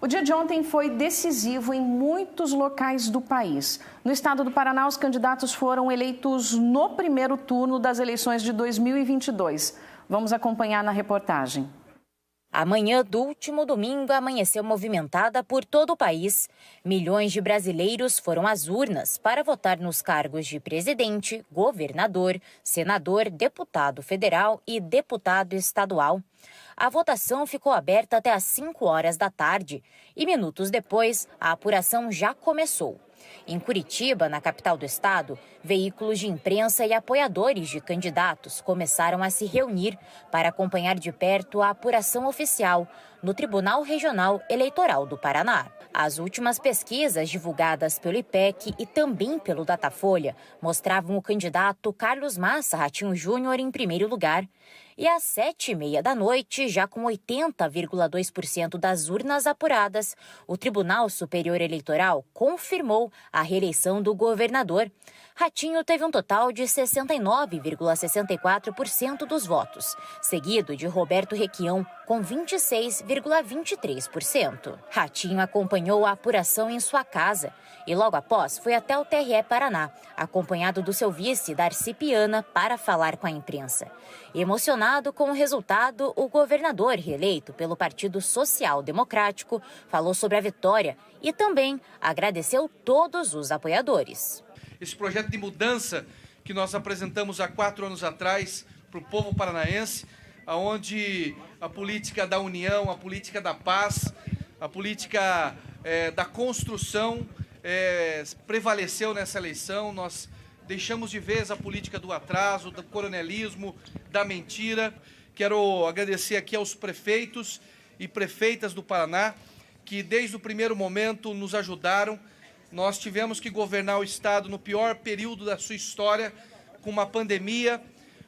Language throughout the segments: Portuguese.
O dia de ontem foi decisivo em muitos locais do país. No estado do Paraná, os candidatos foram eleitos no primeiro turno das eleições de 2022. Vamos acompanhar na reportagem. A manhã do último domingo amanheceu movimentada por todo o país. Milhões de brasileiros foram às urnas para votar nos cargos de presidente, governador, senador, deputado federal e deputado estadual. A votação ficou aberta até às 5 horas da tarde e minutos depois a apuração já começou. Em Curitiba, na capital do estado, veículos de imprensa e apoiadores de candidatos começaram a se reunir para acompanhar de perto a apuração oficial no Tribunal Regional Eleitoral do Paraná. As últimas pesquisas divulgadas pelo IPEC e também pelo Datafolha mostravam o candidato Carlos Massa Ratinho Júnior em primeiro lugar. E às 7h30 da noite, já com 80,2% das urnas apuradas, o Tribunal Superior Eleitoral confirmou a reeleição do governador. Ratinho teve um total de 69,64% dos votos, seguido de Roberto Requião, com 26,23%. Ratinho acompanhou a apuração em sua casa e logo após foi até o TRE Paraná, acompanhado do seu vice, Darcy Piana, para falar com a imprensa. Emocionado com o resultado, o governador, reeleito pelo Partido Social Democrático, falou sobre a vitória e também agradeceu todos os apoiadores. Esse projeto de mudança que nós apresentamos há 4 anos atrás para o povo paranaense, onde a política da união, a política da paz, a política da construção prevaleceu nessa eleição. Nós deixamos de vez a política do atraso, do coronelismo, da mentira. Quero agradecer aqui aos prefeitos e prefeitas do Paraná, que desde o primeiro momento nos ajudaram. Nós tivemos que governar o estado no pior período da sua história, com uma pandemia,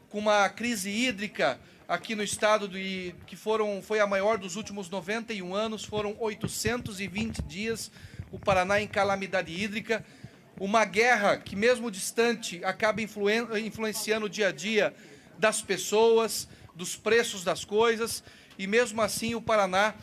com uma crise hídrica aqui no estado, que foi a maior dos últimos 91 anos, foram 820 dias o Paraná em calamidade hídrica, uma guerra que mesmo distante acaba influenciando o dia a dia das pessoas, dos preços das coisas, e mesmo assim o Paraná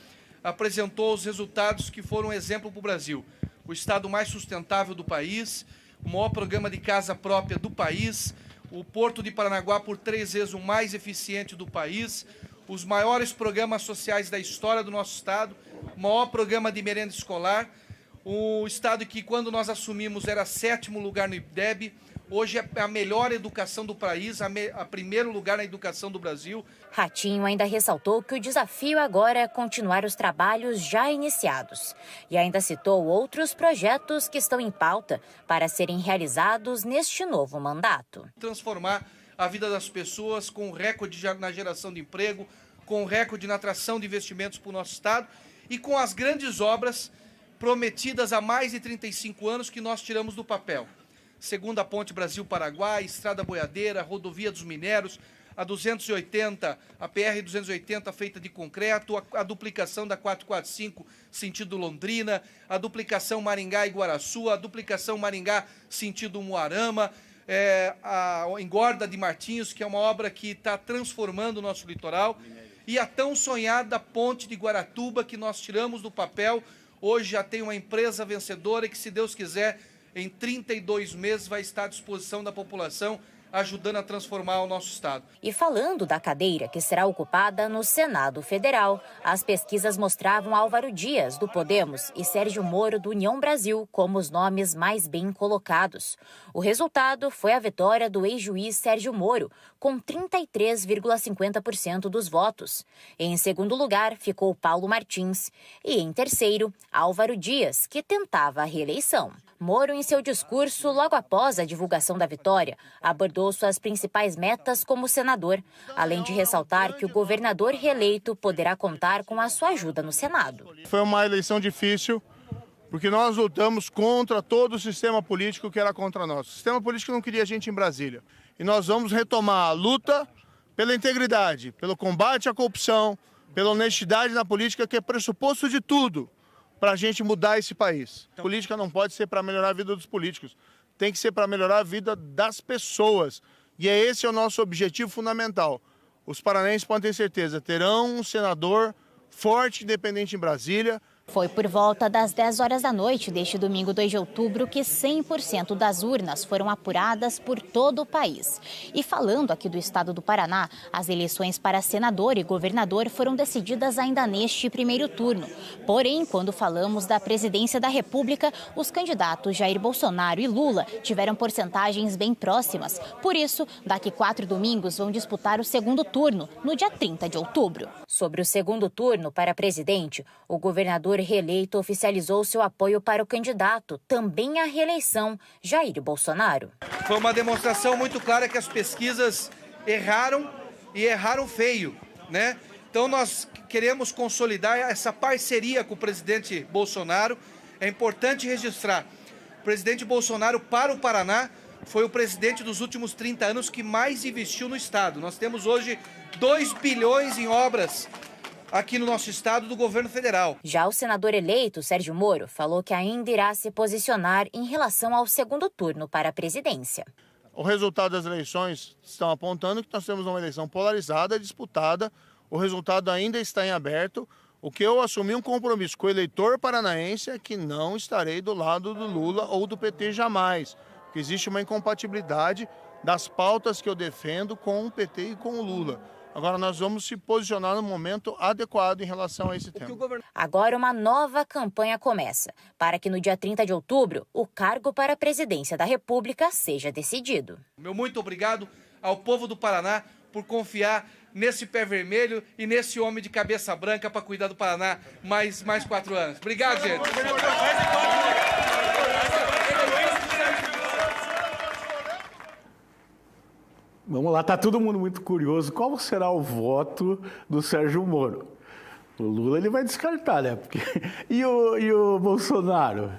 apresentou os resultados que foram um exemplo para o Brasil. O estado mais sustentável do país, o maior programa de casa própria do país, o Porto de Paranaguá por 3 vezes o mais eficiente do país, os maiores programas sociais da história do nosso estado, o maior programa de merenda escolar, o estado que quando nós assumimos era 7º lugar no IDEB, hoje é a melhor educação do país, a primeiro lugar na educação do Brasil. Ratinho ainda ressaltou que o desafio agora é continuar os trabalhos já iniciados. E ainda citou outros projetos que estão em pauta para serem realizados neste novo mandato. Transformar a vida das pessoas com recorde na geração de emprego, com recorde na atração de investimentos para o nosso estado e com as grandes obras prometidas há mais de 35 anos que nós tiramos do papel. Segunda Ponte Brasil-Paraguai, Estrada Boiadeira, Rodovia dos Minérios, a 280, a PR-280 feita de concreto, a duplicação da 445 sentido Londrina, a duplicação Maringá-Iguaraçu, a duplicação Maringá sentido Umuarama, a engorda de Martinhos, que é uma obra que está transformando o nosso litoral, e a tão sonhada Ponte de Guaratuba, que nós tiramos do papel. Hoje já tem uma empresa vencedora que, se Deus quiser, em 32 meses vai estar à disposição da população, ajudando a transformar o nosso estado. E falando da cadeira que será ocupada no Senado Federal, as pesquisas mostravam Álvaro Dias, do Podemos, e Sérgio Moro, do União Brasil, como os nomes mais bem colocados. O resultado foi a vitória do ex-juiz Sérgio Moro, com 33,50% dos votos. Em segundo lugar, ficou Paulo Martins. E em terceiro, Álvaro Dias, que tentava a reeleição. Moro, em seu discurso, logo após a divulgação da vitória, abordou suas principais metas como senador, além de ressaltar que o governador reeleito poderá contar com a sua ajuda no Senado. Foi uma eleição difícil, porque nós lutamos contra todo o sistema político que era contra nós. O sistema político não queria a gente em Brasília. E nós vamos retomar a luta pela integridade, pelo combate à corrupção, pela honestidade na política, que é pressuposto de tudo para a gente mudar esse país. A política não pode ser para melhorar a vida dos políticos, tem que ser para melhorar a vida das pessoas. E esse é o nosso objetivo fundamental. Os paranaenses podem ter certeza, terão um senador forte e independente em Brasília, Foi por volta das 10 horas da noite deste domingo 2 de outubro que 100% das urnas foram apuradas por todo o país. E falando aqui do estado do Paraná, as eleições para senador e governador foram decididas ainda neste primeiro turno. Porém, quando falamos da presidência da República, os candidatos Jair Bolsonaro e Lula tiveram porcentagens bem próximas. Por isso, daqui 4 domingos vão disputar o segundo turno, no dia 30 de outubro. Sobre o segundo turno para presidente, o governador reeleito oficializou seu apoio para o candidato, também à reeleição, Jair Bolsonaro. Foi uma demonstração muito clara que as pesquisas erraram e erraram feio, né? Então nós queremos consolidar essa parceria com o presidente Bolsonaro. É importante registrar, o presidente Bolsonaro para o Paraná foi o presidente dos últimos 30 anos que mais investiu no estado. Nós temos hoje 2 bilhões em obras aqui no nosso estado do governo federal. Já o senador eleito, Sérgio Moro, falou que ainda irá se posicionar em relação ao segundo turno para a presidência. O resultado das eleições estão apontando que nós temos uma eleição polarizada, disputada. O resultado ainda está em aberto. O que eu assumi um compromisso com o eleitor paranaense é que não estarei do lado do Lula ou do PT jamais. Porque existe uma incompatibilidade das pautas que eu defendo com o PT e com o Lula. Agora nós vamos se posicionar no momento adequado em relação a esse tema. Agora uma nova campanha começa, para que no dia 30 de outubro o cargo para a presidência da República seja decidido. Meu muito obrigado ao povo do Paraná por confiar nesse pé vermelho e nesse homem de cabeça branca para cuidar do Paraná mais 4 anos. Obrigado, gente. Vamos lá, está todo mundo muito curioso. Qual será o voto do Sérgio Moro? O Lula ele vai descartar, né? Porque... E o Bolsonaro,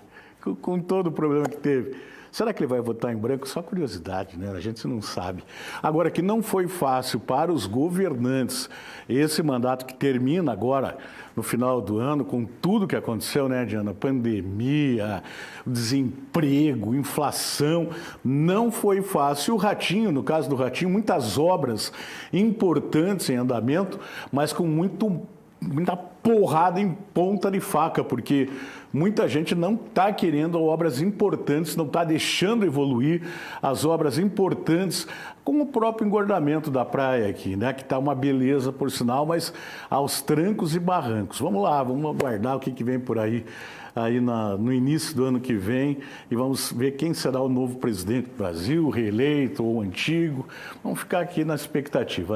com todo o problema que teve, será que ele vai votar em branco? Só curiosidade, né? A gente não sabe. Agora, que não foi fácil para os governantes esse mandato que termina agora, no final do ano, com tudo que aconteceu, né, Diana? Pandemia, desemprego, inflação, não foi fácil. O Ratinho, no caso do Ratinho, muitas obras importantes em andamento, mas com muita porrada em ponta de faca, porque muita gente não está querendo obras importantes, não está deixando evoluir as obras importantes, como o próprio engordamento da praia aqui, né? Que está uma beleza, por sinal, mas aos trancos e barrancos. Vamos lá, vamos aguardar o que vem por aí no início do ano que vem, e vamos ver quem será o novo presidente do Brasil, reeleito ou antigo. Vamos ficar aqui na expectativa, né?